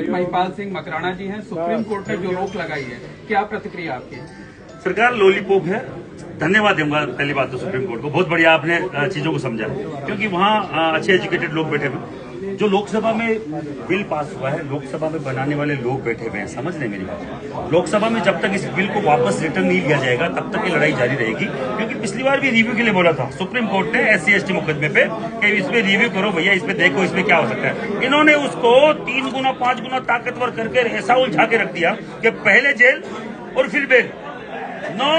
महिपाल सिंह मकराना जी हैं, supreme court ने जो रोक लगाई है, क्या प्रतिक्रिया आपकी? सरकार लॉलीपॉप है। धन्यवाद दूंगा पहली बात तो सुप्रीम कोर्ट को, बहुत बढ़िया आपने चीजों को समझा, क्योंकि वहाँ अच्छे एजुकेटेड लोग बैठे हुए। जो लोकसभा में बिल पास हुआ है, लोकसभा में बनाने वाले लोग बैठे हुए हैं, समझ रहे मेरी बात। लोकसभा में जब तक इस बिल को वापस रिटर्न नहीं लिया जाएगा तब तक ये लड़ाई जारी रहेगी, क्योंकि पिछली बार भी रिव्यू के लिए बोला था सुप्रीम कोर्ट ने SC/ST मुकदमे पे कि इसमें रिव्यू करो भैया, इसमें देखो इसमें क्या हो सकता है। इन्होंने उसको 3 गुना 5 गुना ताकतवर करके ऐसा उलझा के रख दिया कि पहले जेल और फिर बेल, नो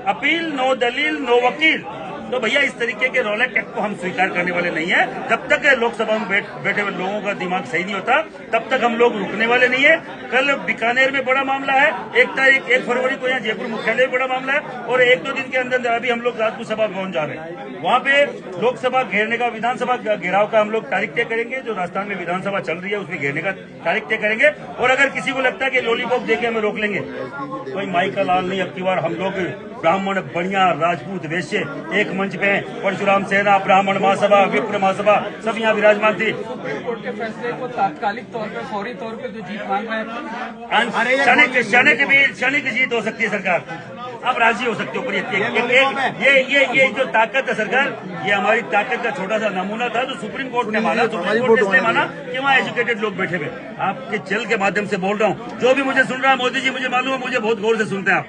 अपील, नो दलील, नो वकील। तो भैया इस तरीके के रोलैक एक्ट को हम स्वीकार करने वाले नहीं है। जब तक लोकसभा में बैठे हुए लोगों का दिमाग सही नहीं होता तब तक हम लोग रुकने वाले नहीं है। कल बीकानेर में बड़ा मामला है, 1 फरवरी को यहाँ जयपुर मुख्यालय में बड़ा मामला है, और 1-2 दिन के अंदर अभी हम लोग राजपूत सभा भवन जा रहे हैं। वहाँ पे लोकसभा घेरने का, विधानसभा घेराव का हम लोग तारीख तय करेंगे। जो राजस्थान में विधानसभा चल रही है उसमें घेरने का तारीख तय करेंगे। और अगर किसी को लगता है कि लॉलीपॉप देके हमें रोक लेंगे, कोई माई का लाल नहीं। अब की बार हम लोग ब्राह्मण, बढ़िया राजपूत, वैश्य एक मंच पे, परशुराम सेना, ब्राह्मण महासभा, विप्र महासभा सब यहाँ विराजमान थी। सुप्रीम कोर्ट के फैसले को तात्कालिक तौर पर, फौरी तौर पर जो जीत मान रहे हैं, शनि की जीत हो सकती है सरकार। आप राजी हो सकते हो पर ये जो ताकत है सरकार, ये हमारी ताकत का छोटा सा नमूना था जो सुप्रीम कोर्ट ने माना। सुप्रीम कोर्ट ने इसलिए माना कि वहाँ एजुकेटेड लोग बैठे हुए। आपके चैनल के माध्यम से बोल रहा हूँ, जो भी मुझे सुन रहा है, मोदी जी मुझे मालूम है, मुझे बहुत गौर से सुनते हैं आप,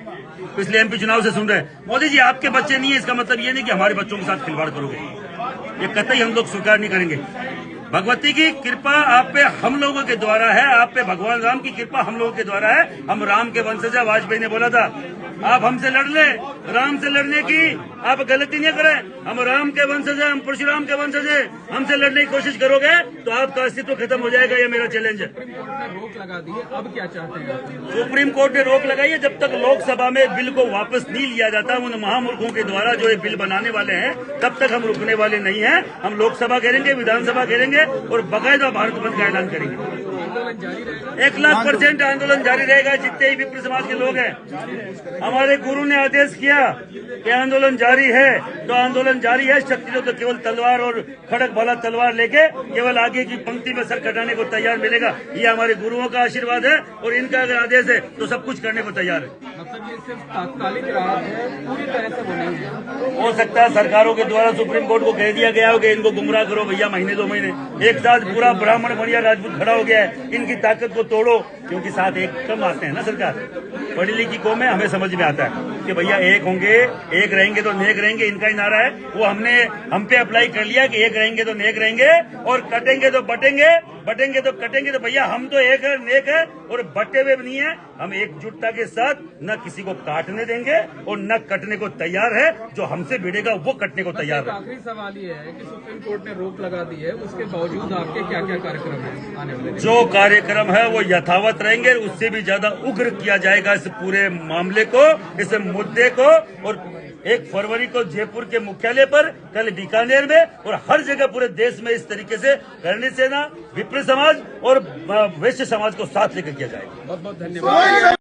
पिछले MP चुनाव से सुन रहे हैं। मोदी जी आपके बच्चे नहीं है, इसका मतलब ये नहीं कि हमारे बच्चों के साथ खिलवाड़ करोगे, ये कतई हम लोग स्वीकार नहीं करेंगे। भगवती की कृपा आप पे हम लोगों के द्वारा है, आप पे भगवान राम की कृपा हम लोगों के द्वारा है। हम राम के वंशज है। वाजपेयी ने बोला था आप हमसे लड़ ले, राम से लड़ने की आप गलती नहीं करें। हम राम के वंशज है, हम परशुराम के वंशज है। हमसे लड़ने की कोशिश करोगे तो आपका अस्तित्व खत्म हो जाएगा, ये मेरा चैलेंज है। सुप्रीम कोर्ट ने रोक लगा दी है, अब क्या चाहते हैं? सुप्रीम कोर्ट ने रोक लगाई है। जब तक लोकसभा में बिल को वापस नहीं लिया जाता उन महामूर्खों के द्वारा जो ये बिल बनाने वाले हैं, तब तक हम रुकने वाले नहीं हैं। हम लोकसभा घेरेंगे, विधानसभा घेरेंगे और बाकायदा भारत बंद का ऐलान करेंगे। आंदोलन जारी रहेगा, 1,00,000% आंदोलन जारी रहेगा। जितने ही विप्र समाज के लोग हैं, हमारे गुरु ने आदेश किया कि आंदोलन जारी है तो आंदोलन जारी है। शक्ति तो केवल तलवार और खड़क वाला तलवार लेके केवल आगे की पंक्ति में सर कटाने को तैयार मिलेगा। ये हमारे गुरुओं का आशीर्वाद है और इनका अगर आदेश है तो सब कुछ करने को तैयार है। मतलब ये सिर्फ तात्कालिक राहत है, पूरी तरह से वो नहीं है। हो सकता है सरकारों के द्वारा सुप्रीम कोर्ट को कह दिया गया हो कि इनको गुमराह करो भैया, महीने 2 महीने एक साथ पूरा ब्राह्मण बढ़िया राजपूत खड़ा हो गया है, इनकी ताकत को तोड़ो। क्योंकि साथ एक कम आते हैं ना सरकार, पढ़ी लिखी कौम है, हमें समझ में आता है कि भैया एक होंगे, एक रहेंगे तो नेक रहेंगे, इनका ही नारा है। वो हमने हम पे अप्लाई कर लिया कि एक रहेंगे तो नेक रहेंगे और कटेंगे तो बटेंगे, बटेंगे तो कटेंगे। तो भैया हम तो एक है, नेक है और बटे हुए नहीं है। हम एकजुटता के साथ न किसी को काटने देंगे और न कटने को तैयार है। जो हमसे भिड़ेगा वो कटने को तैयार है। आखिरी सवाल ये है कि सुप्रीम कोर्ट ने रोक लगा दी है, उसके बावजूद आपके क्या क्या कार्यक्रम है आने वाले? जो कार्यक्रम है वो यथावत रहेंगे, उससे भी ज्यादा उग्र किया जाएगा इस पूरे मामले को, इस मुद्दे को। और 1 फरवरी को जयपुर के मुख्यालय पर, कल बीकानेर में और हर जगह पूरे देश में इस तरीके से करणी सेना, विप्र समाज और वैश्य समाज को साथ लेकर किया जाएगा। बहुत बहुत धन्यवाद।